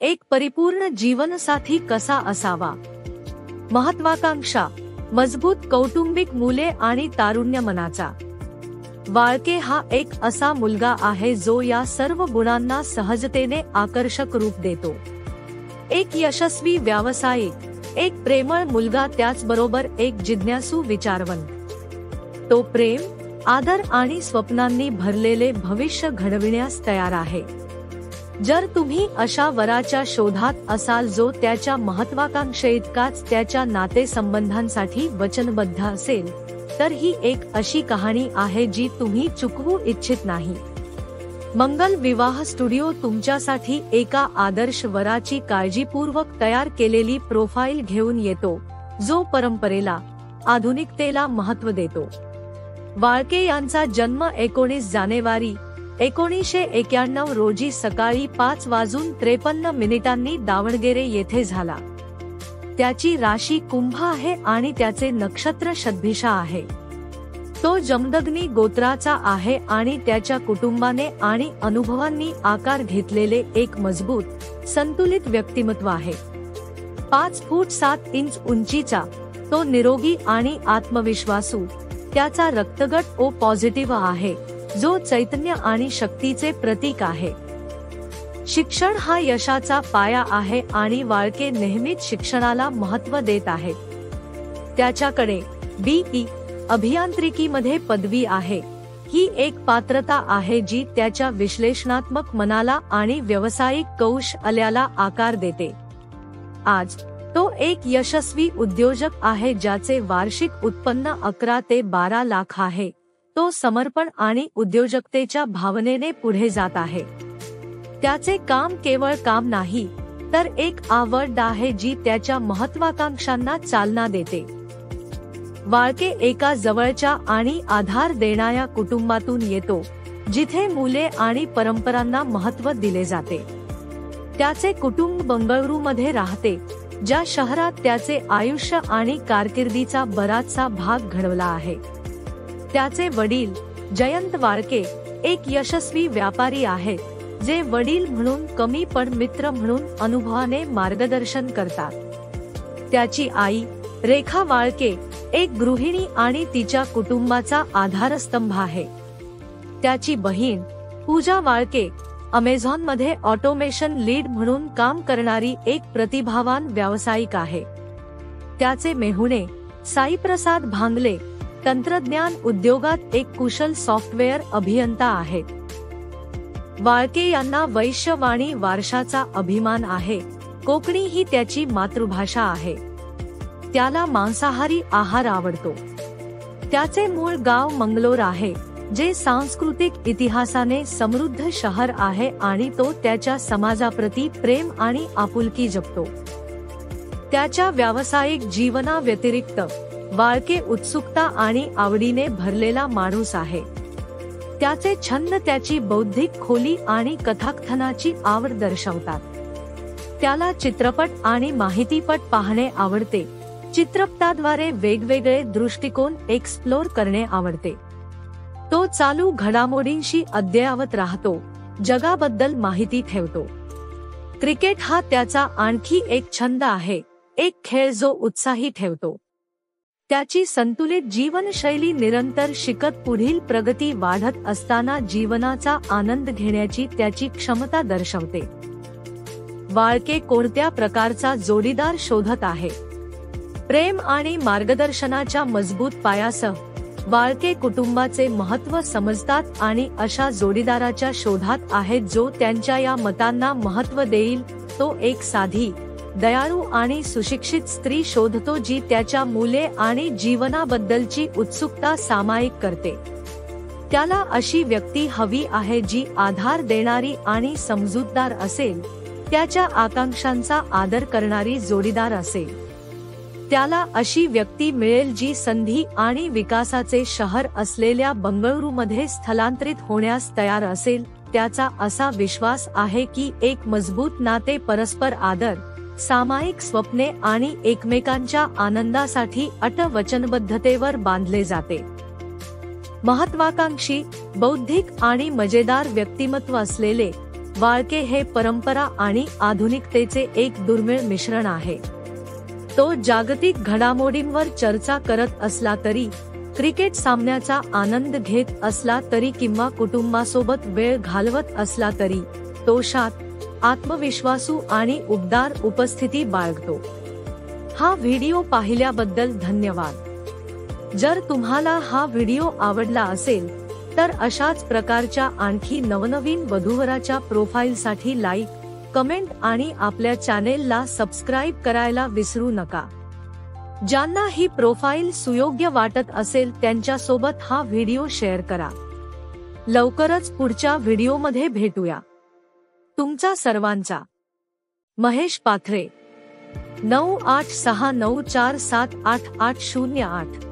एक परिपूर्ण जीवनसाथी कसा असावा? महत्वाकांक्षा, मजबूत कौटुंबिक मूल्ये आणि तारुण्य मनाचा. वाळके हा एक असा मुलगा आहे जो या सर्व गुणांना सहजतेने आकर्षक रूप देतो. एक यशस्वी व्यावसायिक, एक प्रेमळ मुलगा, त्याचबरोबर एक जिज्ञासू विचारवंत. तो प्रेम, आदर आणि स्वप्नांनी भरलेले भविष्य घडविण्यास तयार आहे. जर तुम्ही अशा वराच्या शोधात असाल जो त्याच्या महत्वाकांक्षेइतकाच त्याच्या नातेसंबंधांसाठी वचनबद्ध असेल, तर ही एक अशी कहाणी आहे जी तुम्ही चुकवू इच्छित नाही. मंगल विवाह स्टुडिओ तुमच्यासाठी एका आदर्श वराची काळजीपूर्वक तयार केलेली प्रोफाईल घेऊन येतो, जो परंपरेला, आधुनिकतेला महत्त्व देतो. वाळके यांचा जन्म 19 जानेवारी 1991 रोजी सकाळी 5:53 दावणगेरे येथे झाला. त्याची राशी कुंभ आहे आणि त्याचे नक्षत्र शतभिषा आहे. तो जमदग्नी गोत्राचा आहे आणि त्याच्या कुटुंबाने आणि अनुभवांनी आकार घेतलेले एक मजबूत, संतुलित व्यक्तिमत्व आहे. 5 फूट 7 इंच उंचीचा, तो निरोगी आणि आत्मविश्वासू. त्याचा रक्तगट ओ पॉझिटिव्ह आहे, जो चैतन्य आणि शक्तीचे प्रतीक आहे. शिक्षण हा यशाचा पाया आहे आणि वाळके नेहमीच शिक्षणाला महत्त्व देत आहेत. त्याच्याकडे BE अभियांत्रिकीमध्ये पदवी आहे. ही एक पात्रता आहे जी त्याच्या विश्लेषणात्मक मनाला आणि व्यावसायिक कौशल्याला आकार देते. आज तो एक यशस्वी उद्योजक आहे ज्याचे वार्षिक उत्पन्न 11 ते 12 लाख आहे. तो समर्पण आणि उद्योजकतेच्या भावनेने पुढे जात आहे. त्याचे काम केवळ काम नाही, तर एक आवड आहे जी त्याच्या महत्वाकांक्षांना चालना देते. वाळके एका जवळच्या आणि आधार देणाऱ्या कुटुंबातून येतो, जिथे मुले आणि परंपरांना महत्त्व दिले जाते. त्याचे कुटुंब बंगळुरूमध्ये राहते, ज्या शहरात त्याचे आयुष्य आणि कारकिर्दीचा बराचसा भाग घडवला आहे. त्याचे वडील जयंत वाळके एक यशस्वी व्यापारी आहेत, जे वडील म्हणून कमी पण मित्र म्हणून अनुभवाने मार्गदर्शन करतात. त्याची आई रेखा वाळके एक गृहिणी आणि तिच्या कुटुंबाचा आधारस्तंभ आहे. त्याची बहीण पूजा वाळके अमेझॉनमध्ये ऑटोमेशन लीड म्हणून काम करणारी एक प्रतिभावान व्यावसायिक आहे. त्याचे मेहुणे साईप्रसाद भांगले तंत्रज्ञान उद्योगात एक कुशल सॉफ्टवेअर अभियंता आहेत. वाळके यांना वैश्यवाणी वारशाचा अभिमान आहे. कोकणी ही त्याची मातृभाषा आहे. त्याला मांसाहारी आहार आवडतो. त्याचे मूळ गाव मंगलोर आहे, जे सांस्कृतिक इतिहासाने समृद्ध शहर आहे आणि तो त्याच्या समाजाप्रती प्रेम आणि आपुलकी जपतो. त्याच्या व्यावसायिक जीवनाव्यतिरिक्त वाळके उत्सुकता आणि आवडीने भरलेला माणूस आहे. त्याचे छंद त्याची बौद्धिक खोली आणि कथाकथनाची आवड दर्शवतात. त्याला चित्रपट आणि माहितीपट पाहणे आवडते. चित्रपटाद्वारे वेगवेगळे दृष्टिकोन एक्सप्लोर करणे आवडते. तो चालू घडामोडींशी अद्ययावत राहतो, जगाबद्दल माहिती ठेवतो. क्रिकेट हा त्याचा आणखी एक छंद आहे, एक खेळ जो उत्साही ठेवतो. त्याची संतुलित जीवनशैली निरंतर शिकत पुढील प्रगती वाढत असताना जीवनाचा आनंद घेण्याची त्याची क्षमता दर्शवते. वाळके कोणत्या प्रकारचा जोडीदार शोधत आहे? प्रेम आणि मार्गदर्शनाच्या मजबूत पायासह वाळके कुटुंबाचे महत्त्व समजतात आणि अशा जोडीदाराच्या शोधात आहेत जो त्यांच्या या मतांना महत्त्व देईल. तो एक साधी, दयाळू आणि सुशिक्षित स्त्री शोधतो जी त्याच्या मुले आणि जीवनाबद्दलची उत्सुकता सामायिक करते. त्याला अशी व्यक्ती हवी आहे जी आधार देणारी आणि समजूतदार असेल, त्याच्या आकांक्षांचा आदर करणारी जोडीदार असेल. त्याला अशी व्यक्ती मिळेल जी संधी आणि विकासाचे शहर असलेल्या बंगळुरूमध्ये स्थलांतरित होण्यास तयार असेल. त्याचा असा विश्वास आहे की एक मजबूत नाते परस्पर आदर, सामायिक स्वप्ने आणि एकमेकांच्या आनंदासाठी अटळ वचनबद्धतेवर बांधले जाते. महत्वाकांक्षी, बौद्धिक आणि मजेदार व्यक्तिमत्व असलेले वाळके हे परंपरा आणि आधुनिकतेचे एक दुर्मिळ मिश्रण आहे. तो जागतिक घडामोडींवर चर्चा करत असला तरी, क्रिकेट सामन्याचा आनंद घेत असला तरी किंवा कुटुंबासोबत वेळ घालवत असला तरी, तो शांत, आत्मविश्वासू आणि उबदार उपस्थिती बाळगतो. हा व्हिडिओ पाहिल्याबद्दल धन्यवाद. जर तुम्हाला हा व्हिडिओ आवडला असेल तर अशाच प्रकारच्या आणखी नवनवीन वधूवराच्या प्रोफाईलसाठी लाईक, कमेंट आणि आपल्या चॅनेलला सबस्क्राईब करायला विसरू नका. ज्यांना ही प्रोफाईल सुयोग्य वाटत असेल त्यांच्यासोबत हा व्हिडिओ शेअर करा. लवकरच पुढच्या व्हिडिओमध्ये भेटूया. तुमचा सर्वांचा महेश पाथरे. 9869478808